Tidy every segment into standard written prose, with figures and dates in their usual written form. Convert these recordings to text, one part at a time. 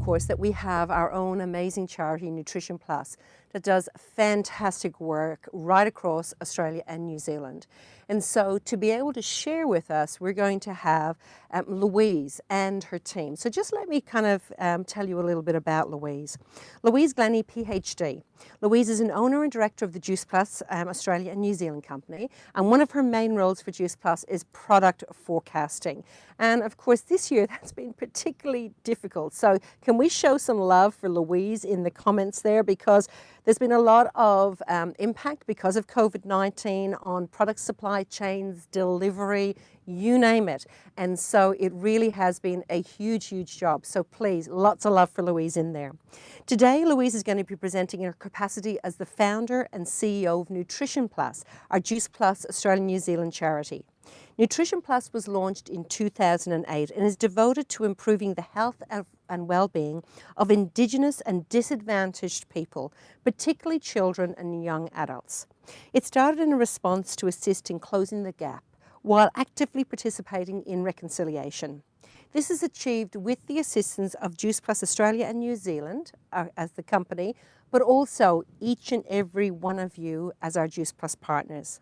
course, that we have our own amazing charity, Nutrition Plus, that does fantastic work right across Australia and New Zealand. And so to be able to share with us, we're going to have Louise and her team. So just let me kind of tell you a little bit about Louise. Louise Glennie, PhD. Louise is an owner and director of the Juice Plus Australia and New Zealand company, and one of her main roles for Juice Plus is product forecasting. And of course this year that's been particularly difficult. So can we show some love for Louise in the comments there, because there's been a lot of impact because of COVID-19 on product supply chains, delivery, you name it. And so it really has been a huge, huge job. So please, lots of love for Louise in there. Today, Louise is going to be presenting in her capacity as the founder and CEO of Nutrition Plus, our Juice Plus Australia New Zealand charity. Nutrition Plus was launched in 2008 and is devoted to improving the health and well-being of Indigenous and disadvantaged people, particularly children and young adults. It started in a response to assist in closing the gap while actively participating in reconciliation. This is achieved with the assistance of Juice Plus Australia and New Zealand as the company, but also each and every one of you as our Juice Plus partners.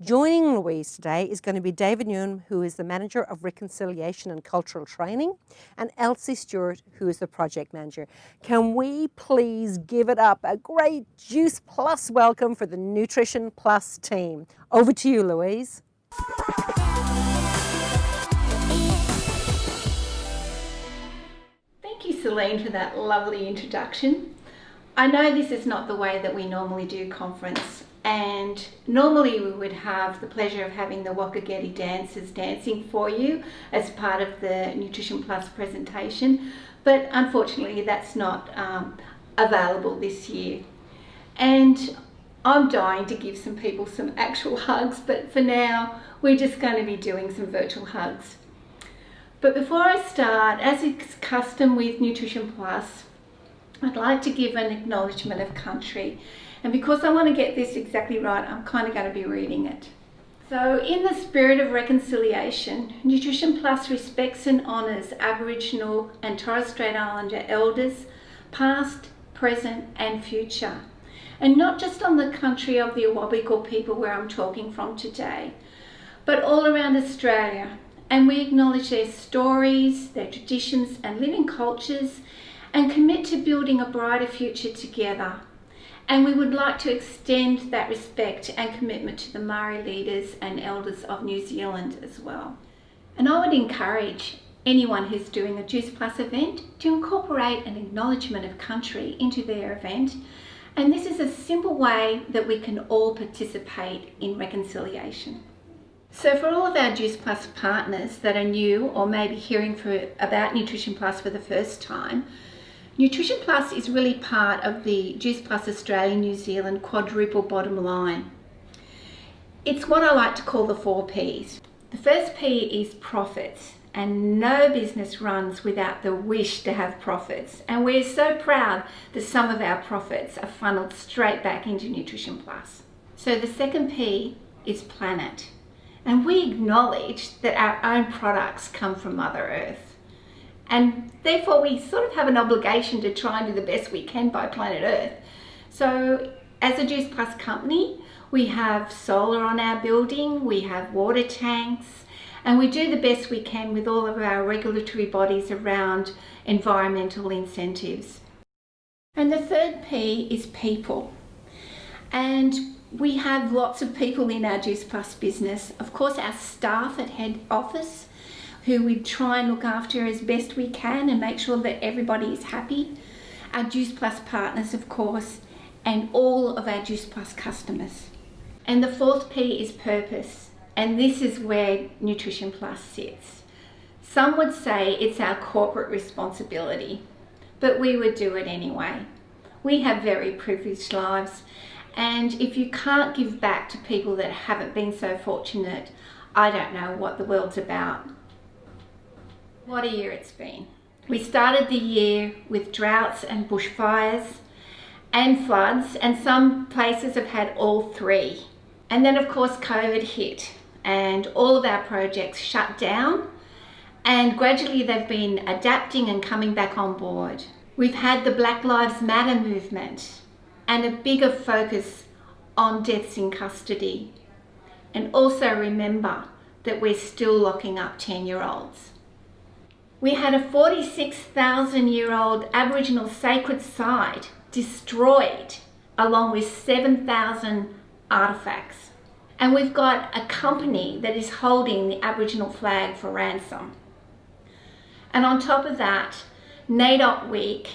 Joining Louise today is going to be David Newham, who is the Manager of Reconciliation and Cultural Training, and Elsie Stewart, who is the Project Manager. Can we please give it up a great Juice Plus welcome for the Nutrition Plus team. Over to you, Louise. Thank you, Celine, for that lovely introduction. I know this is not the way that we normally do conference, and normally we would have the pleasure of having the Wakagetty dancers dancing for you as part of the Nutrition Plus presentation, but unfortunately that's not available this year. And I'm dying to give some people some actual hugs, but for now we're just going to be doing some virtual hugs. But before I start, as is custom with Nutrition Plus, I'd like to give an acknowledgement of country. And because I want to get this exactly right, I'm kind of going to be reading it. So, in the spirit of reconciliation, Nutrition Plus respects and honours Aboriginal and Torres Strait Islander elders, past, present and future. And not just on the country of the Awabakal people where I'm talking from today, but all around Australia. And we acknowledge their stories, their traditions and living cultures, and commit to building a brighter future together. And we would like to extend that respect and commitment to the Maori leaders and elders of New Zealand as well. And I would encourage anyone who's doing a Juice Plus event to incorporate an acknowledgement of country into their event. And this is a simple way that we can all participate in reconciliation. So for all of our Juice Plus partners that are new or maybe hearing about Nutrition Plus for the first time, Nutrition Plus is really part of the Juice Plus Australia New Zealand quadruple bottom line. It's what I like to call the 4 Ps. The first P is profits, and no business runs without the wish to have profits. And we're so proud that some of our profits are funneled straight back into Nutrition Plus. So the second P is planet. And we acknowledge that our own products come from Mother Earth. And therefore we sort of have an obligation to try and do the best we can by planet Earth. So as a Juice Plus company, we have solar on our building, we have water tanks, and we do the best we can with all of our regulatory bodies around environmental incentives. And the third P is people. And we have lots of people in our Juice Plus business. Of course, our staff at head office, who we try and look after as best we can and make sure that everybody is happy. Our Juice Plus partners, of course, and all of our Juice Plus customers. And the fourth P is purpose, and this is where Nutrition Plus sits. Some would say it's our corporate responsibility, but we would do it anyway. We have very privileged lives, and if you can't give back to people that haven't been so fortunate, I don't know what the world's about. What a year it's been. We started the year with droughts and bushfires and floods, and some places have had all 3. And then of course COVID hit and all of our projects shut down, and gradually they've been adapting and coming back on board. We've had the Black Lives Matter movement and a bigger focus on deaths in custody. And also remember that we're still locking up 10-year-olds. We had a 46,000-year-old Aboriginal sacred site destroyed, along with 7,000 artefacts. And we've got a company that is holding the Aboriginal flag for ransom. And on top of that, NAIDOC Week,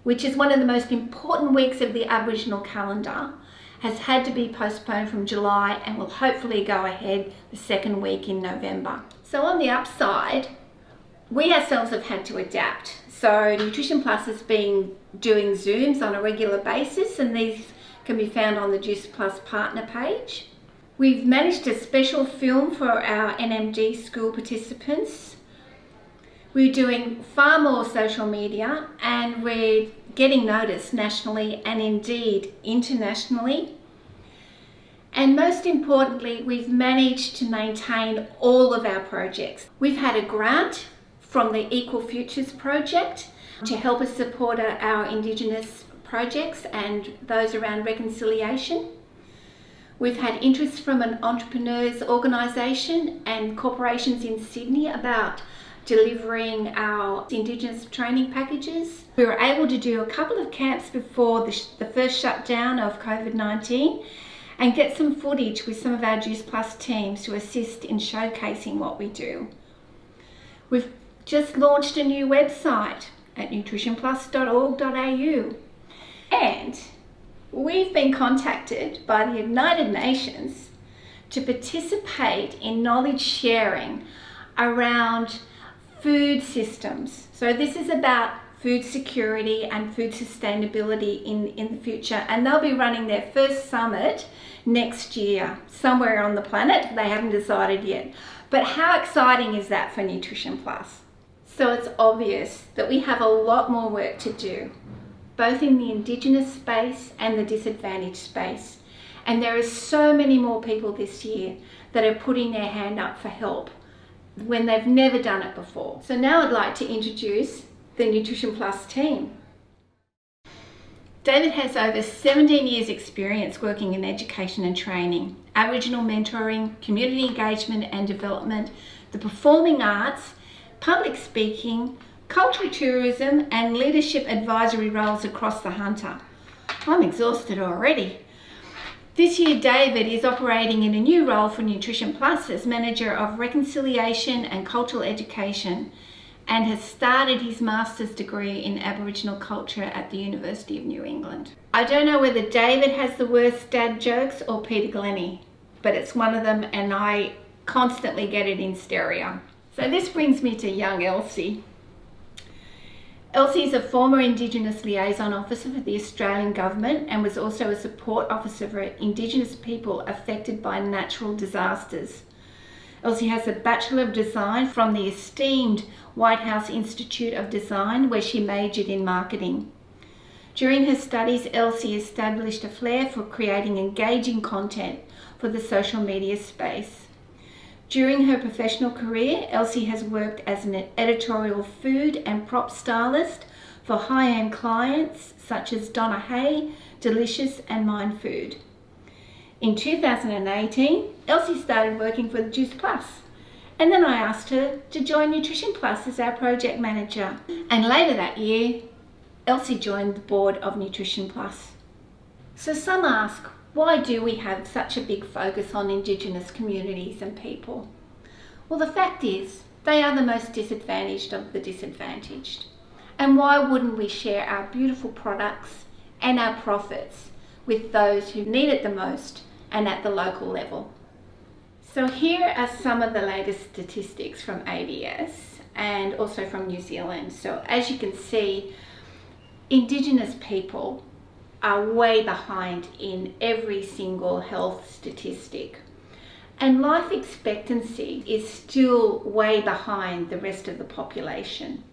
which is one of the most important weeks of the Aboriginal calendar, has had to be postponed from July and will hopefully go ahead the second week in November. So on the upside, we ourselves have had to adapt. So Nutrition Plus has been doing Zooms on a regular basis, and these can be found on the Juice Plus partner page. We've managed a special film for our NMD school participants. We're doing far more social media, and we're getting noticed nationally and indeed internationally. And most importantly, we've managed to maintain all of our projects. We've had a grant from the Equal Futures project to help us support our Indigenous projects and those around reconciliation. We've had interest from an entrepreneurs organisation and corporations in Sydney about delivering our Indigenous training packages. We were able to do a couple of camps before the first shutdown of COVID-19 and get some footage with some of our Juice Plus teams to assist in showcasing what we do. We've just launched a new website at nutritionplus.org.au, and we've been contacted by the United Nations to participate in knowledge sharing around food systems. So this is about food security and food sustainability in the future, and they'll be running their first summit next year somewhere on the planet. They haven't decided yet, but how exciting is that for Nutrition Plus? So it's obvious that we have a lot more work to do, both in the Indigenous space and the disadvantaged space, and there are so many more people this year that are putting their hand up for help when they've never done it before. So now I'd like to introduce the Nutrition Plus team. David has over 17 years experience working in education and training, Aboriginal mentoring, community engagement and development, the performing arts, public speaking, cultural tourism and leadership advisory roles across the Hunter. I'm exhausted already. This year, David is operating in a new role for Nutrition Plus as Manager of Reconciliation and Cultural Education, and has started his master's degree in Aboriginal culture at the University of New England. I don't know whether David has the worst dad jokes or Peter Glennie, but it's one of them, and I constantly get it in stereo. So this brings me to young Elsie. Elsie is a former Indigenous Liaison Officer for the Australian Government and was also a support officer for Indigenous people affected by natural disasters. Elsie has a Bachelor of Design from the esteemed Whitehouse Institute of Design, where she majored in marketing. During her studies, Elsie established a flair for creating engaging content for the social media space. During her professional career, Elsie has worked as an editorial food and prop stylist for high-end clients such as Donna Hay, Delicious and Mind Food. In 2018, Elsie started working for the Juice Plus, and then I asked her to join Nutrition Plus as our project manager. And later that year, Elsie joined the board of Nutrition Plus. So some ask, why do we have such a big focus on Indigenous communities and people? Well, the fact is, they are the most disadvantaged of the disadvantaged. And why wouldn't we share our beautiful products and our profits with those who need it the most and at the local level? So here are some of the latest statistics from ABS and also from New Zealand. So as you can see, Indigenous people are way behind in every single health statistic. And life expectancy is still way behind the rest of the population.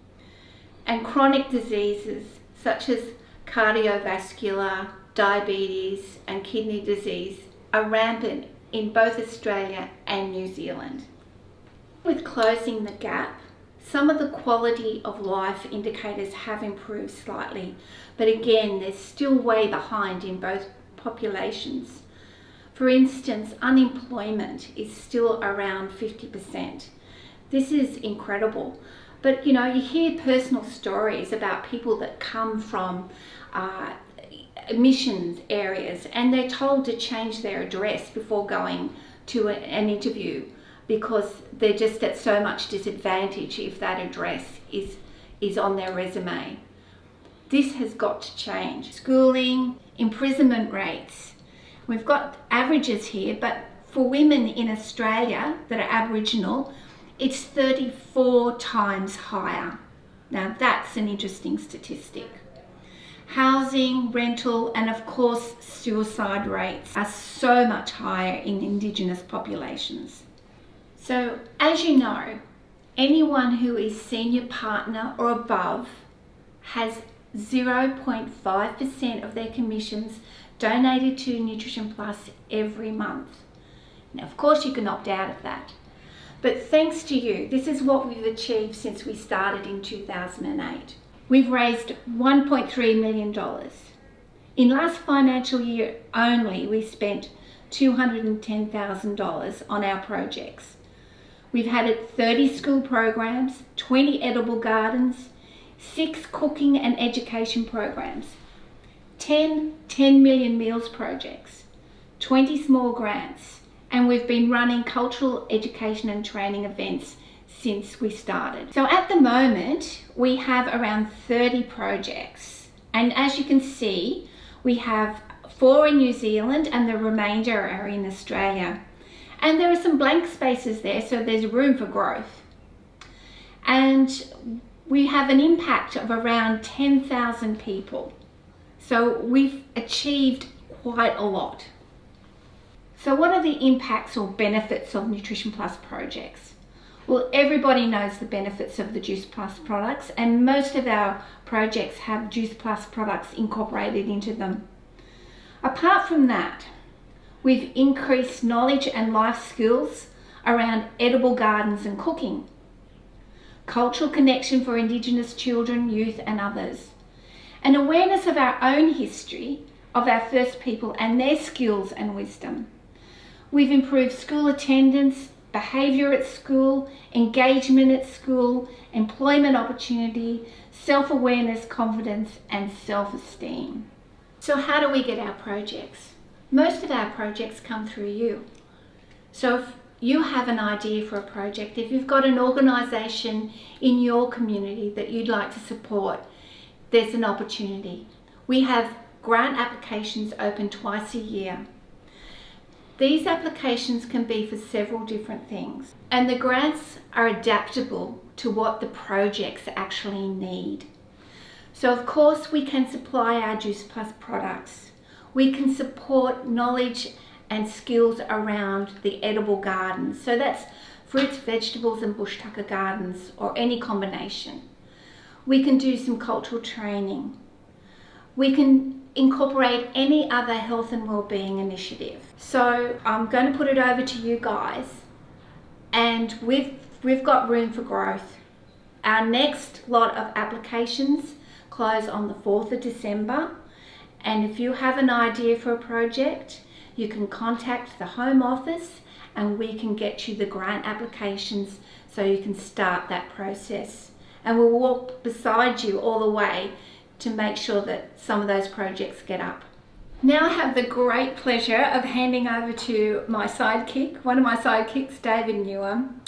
And chronic diseases such as cardiovascular, diabetes and kidney disease are rampant in both Australia and New Zealand. With closing the gap, Some of the quality of life indicators have improved slightly, but again, they're still way behind in both populations. For instance, unemployment is still around 50%. This is incredible. But you hear personal stories about people that come from emissions areas and they're told to change their address before going to an interview because they're just at so much disadvantage if that address is on their resume. This has got to change. Schooling, imprisonment rates. We've got averages here, but for women in Australia that are Aboriginal, it's 34 times higher. Now that's an interesting statistic. Housing, rental, and of course suicide rates are so much higher in Indigenous populations. So as you know, anyone who is senior partner or above has 0.5% of their commissions donated to Nutrition Plus every month. Now of course you can opt out of that. But thanks to you, this is what we've achieved since we started in 2008. We've raised $1.3 million. In last financial year only, we spent $210,000 on our projects. We've had 30 school programs, 20 edible gardens, 6 cooking and education programs, 10 million meals projects, 20 small grants, and we've been running cultural education and training events since we started. So at the moment, we have around 30 projects. And as you can see, we have 4 in New Zealand and the remainder are in Australia. And there are some blank spaces there, so there's room for growth. And we have an impact of around 10,000 people. So we've achieved quite a lot. So what are the impacts or benefits of Nutrition Plus projects? Well, everybody knows the benefits of the Juice Plus products, and most of our projects have Juice Plus products incorporated into them. Apart from that, we've increased knowledge and life skills around edible gardens and cooking, cultural connection for Indigenous children, youth and others, an awareness of our own history, of our First People and their skills and wisdom. We've improved school attendance, behaviour at school, engagement at school, employment opportunity, self-awareness, confidence and self-esteem. So how do we get our projects? Most of our projects come through you. So if you have an idea for a project, if you've got an organisation in your community that you'd like to support, there's an opportunity. We have grant applications open twice a year. These applications can be for several different things, and the grants are adaptable to what the projects actually need. So of course we can supply our Juice Plus products. We can support knowledge and skills around the edible gardens. So that's fruits, vegetables and bush tucker gardens or any combination. We can do some cultural training. We can incorporate any other health and wellbeing initiative. So I'm going to put it over to you guys, and we've got room for growth. Our next lot of applications close on the 4th of December, and if you have an idea for a project, you can contact the Home Office and we can get you the grant applications so you can start that process. And we'll walk beside you all the way to make sure that some of those projects get up. Now I have the great pleasure of handing over to my sidekick, one of my sidekicks, David Newham,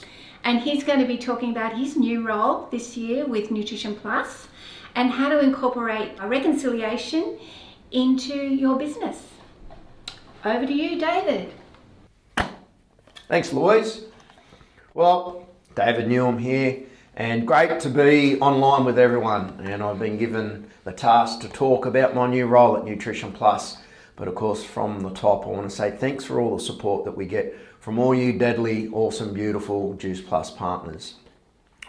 and he's going to be talking about his new role this year with Nutrition Plus and how to incorporate a reconciliation into your business. Over to you, David. Thanks, Louise. Well, David Newham here, and great to be online with everyone. And I've been given the task to talk about my new role at Nutrition Plus. But of course, from the top, I want to say thanks for all the support that we get from all you deadly, awesome, beautiful Juice Plus partners.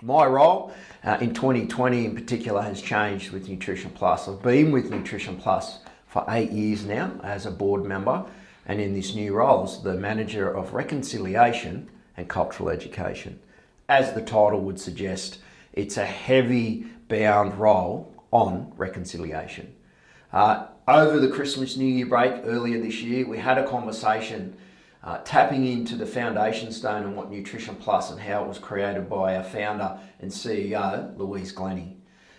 My role in 2020 in particular has changed with Nutrition Plus. I've been with Nutrition Plus for 8 years now as a board member, and in this new role as the Manager of Reconciliation and Cultural Education. As the title would suggest, It's a heavy bound role on reconciliation. Over the Christmas New Year break earlier this year, we had a conversation tapping into the foundation stone and what Nutrition Plus and how it was created by our founder and CEO, Louise Glennie.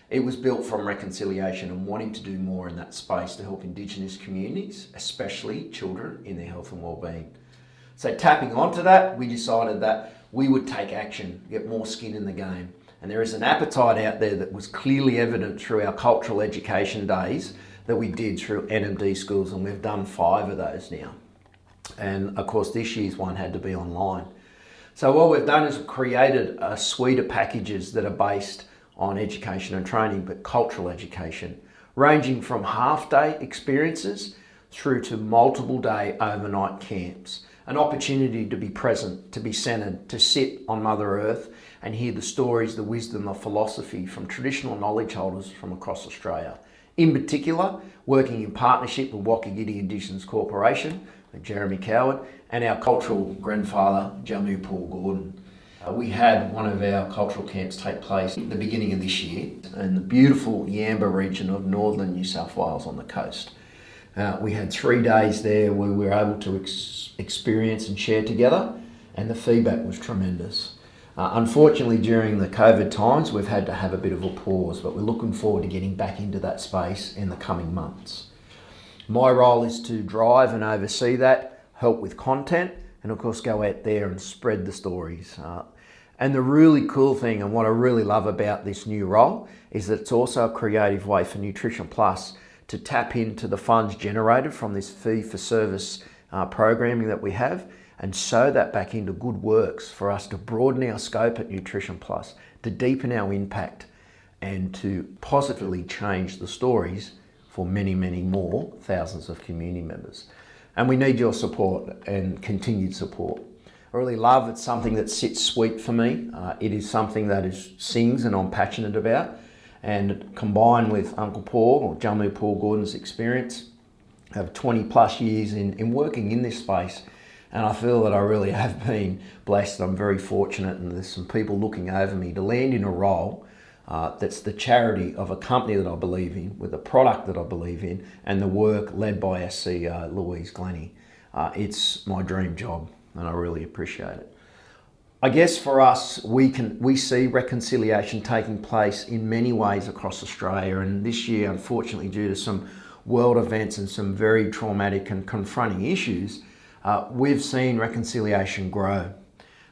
It was built from reconciliation and wanting to do more in that space to help Indigenous communities, especially children, in their health and wellbeing. So tapping onto that, we decided that we would take action, get more skin in the game. And there is an appetite out there that was clearly evident through our cultural education days that we did through NMD schools, and we've done 5 of those now. And of course, this year's one had to be online. So what we've done is we've created a suite of packages that are based on education and training, but cultural education, ranging from half-day experiences through to multiple day overnight camps. An opportunity to be present, to be centered, to sit on Mother Earth and hear the stories, the wisdom, the philosophy from traditional knowledge holders from across Australia. In particular, working in partnership with Wokagidi Indigenous Corporation, with Jeremy Coward, and our cultural grandfather, Jamu Paul Gordon. We had one of our cultural camps take place at the beginning of this year in the beautiful Yamba region of northern New South Wales on the coast. We had 3 days there where we were able to experience and share together, and the feedback was tremendous. Unfortunately, during the COVID times, we've had to have a bit of a pause, but we're looking forward to getting back into that space in the coming months. My role is to drive and oversee that, help with content, and of course go out there and spread the stories. And the really cool thing, and what I really love about this new role, is that it's also a creative way for Nutrition Plus to tap into the funds generated from this fee-for-service programming that we have, and sow that back into good works for us to broaden our scope at Nutrition Plus, to deepen our impact, and to positively change the stories for many, many more thousands of community members. And we need your support and continued support. I really love it's something that sits sweet for me. It is something that sings and I'm passionate about. And combined with Uncle Paul, or Jamu Paul Gordon's experience, I have 20 plus years in working in this space. And I feel that I really have been blessed. I'm very fortunate, and there's some people looking over me to land in a role that's the charity of a company that I believe in, with a product that I believe in, and the work led by our CEO, Louise Glennie. It's my dream job, and I really appreciate it. I guess for us, we see reconciliation taking place in many ways across Australia, and this year, unfortunately, due to some world events and some very traumatic and confronting issues, we've seen reconciliation grow.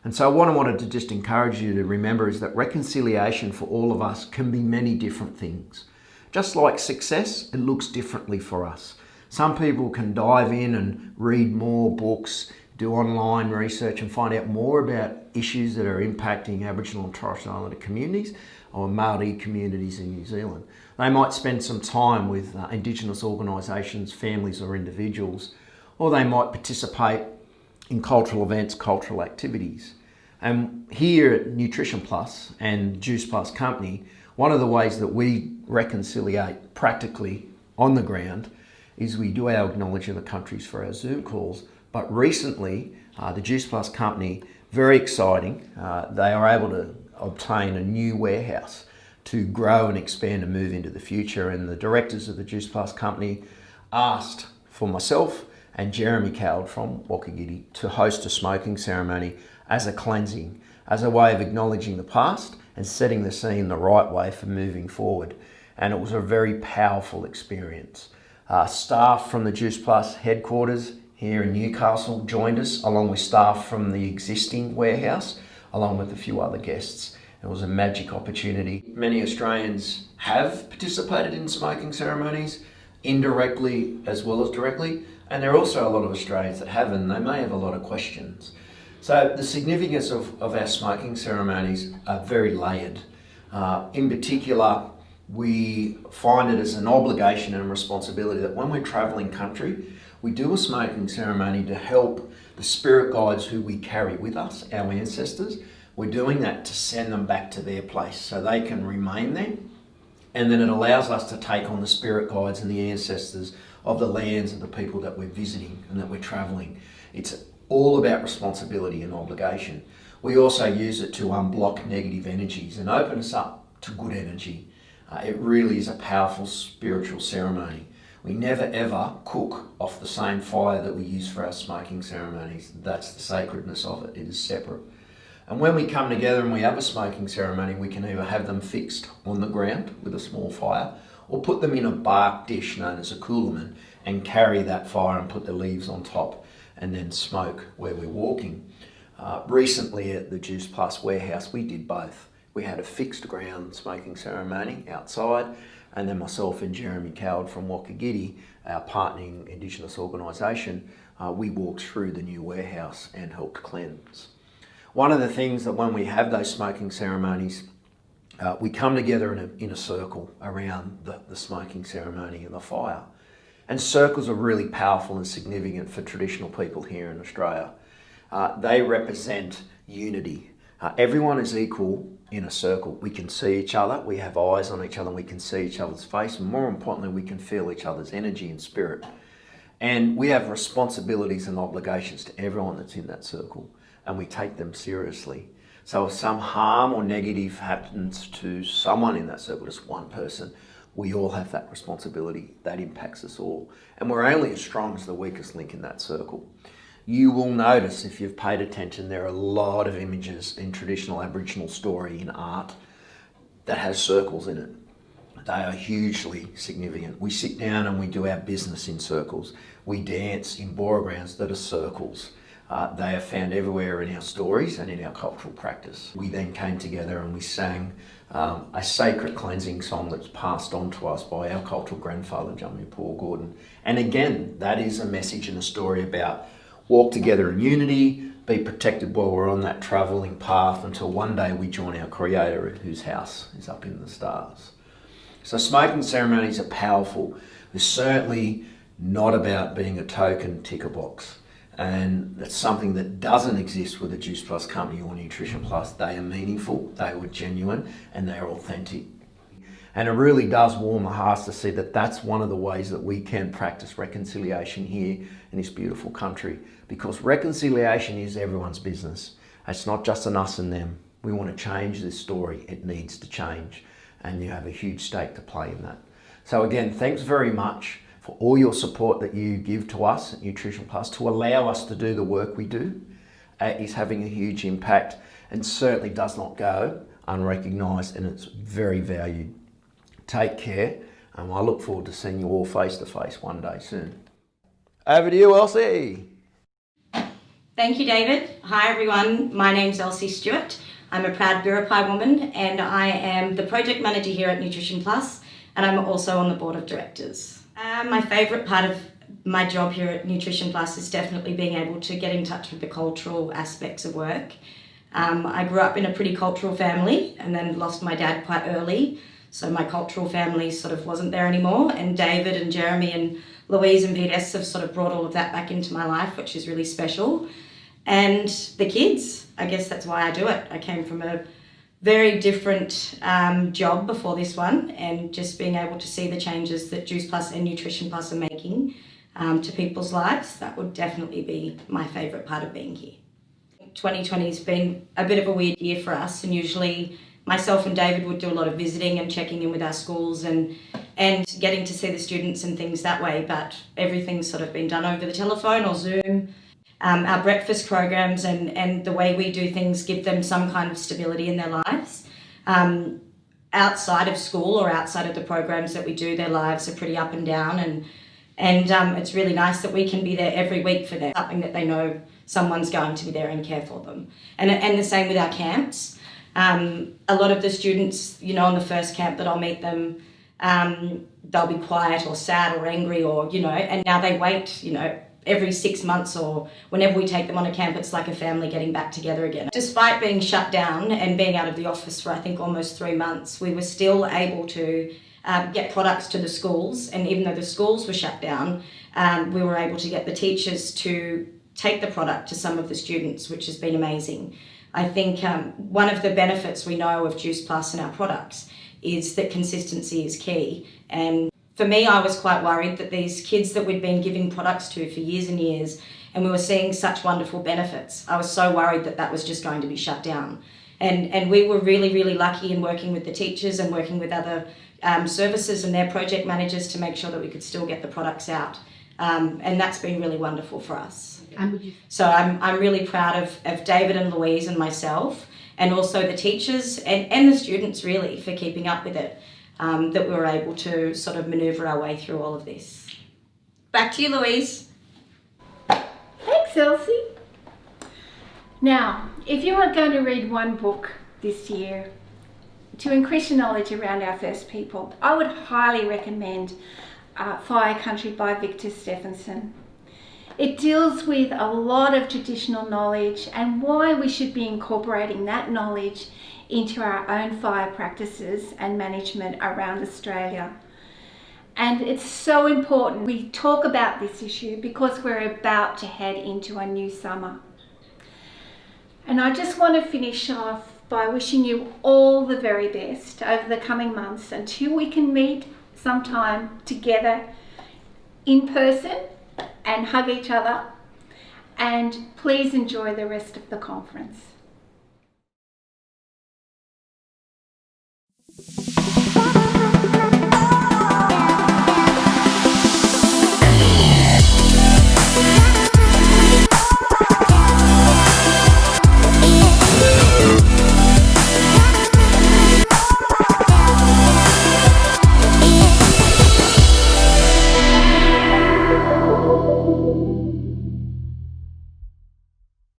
And so what I wanted to just encourage you to remember is that reconciliation for all of us can be many different things. Just like success, it looks differently for us. Some people can dive in and read more books, do online research and find out more about issues that are impacting Aboriginal and Torres Strait Islander communities or Māori communities in New Zealand. They might spend some time with Indigenous organisations, families or individuals, or they might participate in cultural events, cultural activities. And here at Nutrition Plus and Juice Plus Company, one of the ways that we reconciliate practically on the ground is we do our Acknowledge of the Countries for our Zoom calls. But recently, the Juice Plus Company, very exciting, they are able to obtain a new warehouse to grow and expand and move into the future. And the directors of the Juice Plus Company asked for myself and Jeremy Coward from Wokagidi to host a smoking ceremony as a cleansing, as a way of acknowledging the past and setting the scene the right way for moving forward. And it was a very powerful experience. Staff from the Juice Plus headquarters here in Newcastle joined us, along with staff from the existing warehouse, along with a few other guests. It was a magic opportunity. Many Australians have participated in smoking ceremonies, indirectly as well as directly, and there are also a lot of Australians that haven't. They may have a lot of questions. So the significance of our smoking ceremonies are very layered. In particular, we find it as an obligation and a responsibility that when we're travelling country, we do a smoking ceremony to help the spirit guides who we carry with us, our ancestors. We're doing that to send them back to their place so they can remain there. And then it allows us to take on the spirit guides and the ancestors of the lands and the people that we're visiting and that we're travelling. It's all about responsibility and obligation. We also use it to unblock negative energies and open us up to good energy. It really is a powerful spiritual ceremony. We never ever cook off the same fire that we use for our smoking ceremonies. That's the sacredness of it. It is separate. And when we come together and we have a smoking ceremony, we can either have them fixed on the ground with a small fire or put them in a bark dish known as a coolerman and carry that fire and put the leaves on top and then smoke where we're walking. Recently at the Juice Plus warehouse, we did both. We had a fixed ground smoking ceremony outside, and then myself and Jeremy Coward from Wakagiti, our partnering Indigenous organisation, we walked through the new warehouse and helped cleanse. One of the things that when we have those smoking ceremonies, we come together in a circle around the smoking ceremony and the fire. And circles are really powerful and significant for traditional people here in Australia. They represent unity. Everyone is equal in a circle. We can see each other, we have eyes on each other, and we can see each other's face, and more importantly, we can feel each other's energy and spirit. And we have responsibilities and obligations to everyone that's in that circle, and we take them seriously. So if some harm or negative happens to someone in that circle, just one person, we all have that responsibility. That impacts us all. And we're only as strong as the weakest link in that circle. You will notice, if you've paid attention, there are a lot of images in traditional Aboriginal story in art that has circles in it. They are hugely significant. We sit down and we do our business in circles. We dance in bora grounds that are circles. They are found everywhere in our stories and in our cultural practice. We then came together and we sang a sacred cleansing song that's passed on to us by our cultural grandfather, Jammu Paul Gordon. And again, that is a message and a story about walk together in unity, be protected while we're on that travelling path until one day we join our Creator whose house is up in the stars. So smoking ceremonies are powerful. They're certainly not about being a token ticker box. And that's something that doesn't exist with the Juice Plus company or Nutrition Plus. They are meaningful, they are genuine, and they are authentic. And it really does warm the hearts to see that that's one of the ways that we can practice reconciliation here in this beautiful country, because reconciliation is everyone's business. It's not just an us and them. We want to change this story. It needs to change, and you have a huge stake to play in that. So again, thanks very much for all your support that you give to us at Nutrition Plus to allow us to do the work we do. It is having a huge impact and certainly does not go unrecognised, and it's very valued. Take care, and I look forward to seeing you all face to face one day soon. Over to you, Elsie. Thank you, David. Hi, everyone. My name's Elsie Stewart. I'm a proud Biripi woman, and I am the project manager here at Nutrition Plus, and I'm also on the board of directors. My favourite part of my job here at Nutrition Plus is definitely being able to get in touch with the cultural aspects of work. I grew up in a pretty cultural family and then lost my dad quite early. So my cultural family sort of wasn't there anymore, and David and Jeremy and Louise and Pete S have sort of brought all of that back into my life, which is really special. And the kids, I guess that's why I do it. I came from a very different job before this one, and just being able to see the changes that Juice Plus and Nutrition Plus are making to people's lives, that would definitely be my favourite part of being here. 2020 has been a bit of a weird year for us, and usually myself and David would do a lot of visiting and checking in with our schools and getting to see the students and things that way, but everything's sort of been done over the telephone or Zoom. Our breakfast programs and the way we do things give them some kind of stability in their lives. Outside of school or outside of the programs that we do, their lives are pretty up and down, and it's really nice that we can be there every week for them, something that they know someone's going to be there and care for them. And the same with our camps. A lot of the students, on the first camp that I'll meet them, they'll be quiet or sad or angry or, and now they wait, every 6 months or whenever we take them on a camp, it's like a family getting back together again. Despite being shut down and being out of the office for I think almost 3 months, we were still able to get products to the schools, and even though the schools were shut down, we were able to get the teachers to take the product to some of the students, which has been amazing. I think one of the benefits we know of Juice Plus and our products is that consistency is key. And for me, I was quite worried that these kids that we'd been giving products to for years and years and we were seeing such wonderful benefits. I was so worried that that was just going to be shut down. And we were really, really lucky in working with the teachers and working with other services and their project managers to make sure that we could still get the products out. And that's been really wonderful for us. So I'm really proud of David and Louise and myself, and also the teachers and the students really for keeping up with it, that we were able to sort of manoeuvre our way through all of this. Back to you, Louise. Thanks, Elsie. Now, if you are going to read one book this year to increase your knowledge around our First People, I would highly recommend Fire Country by Victor Stephenson. It deals with a lot of traditional knowledge and why we should be incorporating that knowledge into our own fire practices and management around Australia. And it's so important we talk about this issue because we're about to head into a new summer. And I just want to finish off by wishing you all the very best over the coming months until we can meet sometime together in person and hug each other. And please enjoy the rest of the conference.